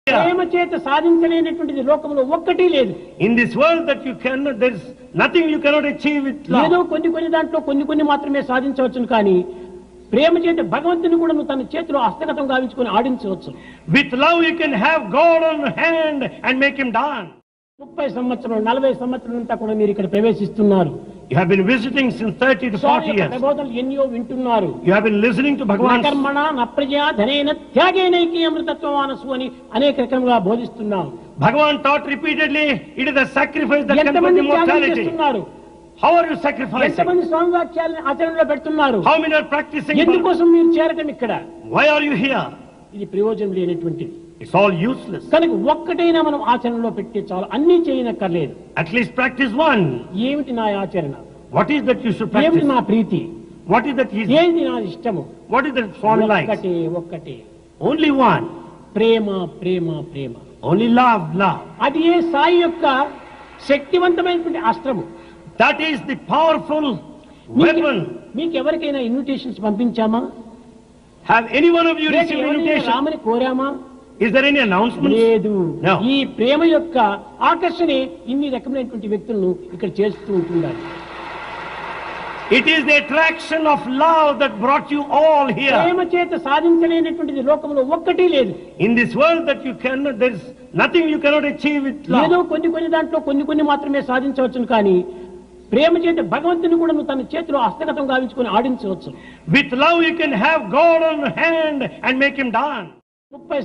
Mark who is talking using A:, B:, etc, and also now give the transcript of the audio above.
A: ప్రేమ చేత సాధించలేనటువంటిది లోకంలో ఒక్కటి లేదు.
B: In this world that you cannot, there is nothing you cannot achieve with love.
A: ఏదో కొన్ని దాంట్లో కొన్ని మాత్రమే సాధించవచ్చును, కానీ ప్రేమ చేత భగవంతుని కూడా నువ్వు తన చేతిలో హస్తగతం గావించుకొని ఆడించవచ్చు.
B: With love you can have God on hand and make him dance.
A: 30 సంవత్సరాలు 40 సంవత్సరాల అంతా కూడా మీరు ఇక్కడ ప్రవేశిస్తున్నారు.
B: You have been visiting since 30 to 40 years.
A: ప్రబోధనలు ఎన్నో వింటున్నారు.
B: You have been listening to Bhagavan.
A: కర్మణ నప్రజా ధనేన త్యాగేనైకి అమృతత్వమానసు అని అనేక రకంగా బోధిస్తున్నాం.
B: Bhagavan taught repeatedly, it is a sacrifice that can bring immortality. How are you sacrificing?
A: ఎంతమంది స్వామి వాక్యాలను ఆచరణలో పెడుతున్నారు?
B: How many are practicing?
A: ఎందుకోసం మీరు చేరటం ఇక్కడ?
B: Why are you here?
A: ఇది ప్రయోజనం లేనటువంటిది.
B: It's all useless.
A: కనుక ఒక్కటైనా మనం ఆచరణలో పెట్టే చాలు, అన్నీ చేయనక్కర్లేదు.
B: At least practice one.
A: ఏమిటి నా ఆచరణ?
B: What is that you should practice?
A: ఏమిటి నా ప్రీతి?
B: What is that he?
A: ఏది నా ఇష్టము?
B: What is that Swami likes?
A: ఒక్కటే
B: Only one.
A: ప్రేమ ప్రేమ ప్రేమ.
B: Only love, love.
A: అది ఏ సాయి యొక్క శక్తివంతమైనటువంటి అస్త్రము.
B: That is the powerful weapon.
A: మీకు ఎవరికైనా invitations పంపించామా?
B: Have any one of you received invitation?
A: రామని కోరామా?
B: Is there any announcement?
A: లేదు.
B: No.
A: ఈ ప్రేమ యొక్క ఆకర్షణే ఇన్ని రకమైనటువంటి వ్యక్తులను ఇక్కడ చేస్తూ ఉంటున్నారు.
B: It is the attraction of love that brought you all here.
A: ప్రేమ చేత సాధించలేనటువంటిది లోకంలో ఒక్కటి లేదు.
B: In this world that you cannot, there is nothing you cannot achieve with love.
A: ఏదో కొన్ని దాంట్లో కొన్ని మాత్రమే సాధించవచ్చును, కానీ ప్రేమ చేత భగవంతుని కూడా నువ్వు తన చేతిలో హస్తగతం గావించుకొని ఆడించవచ్చు.
B: With love you can have God on hand and make him dance.
A: 30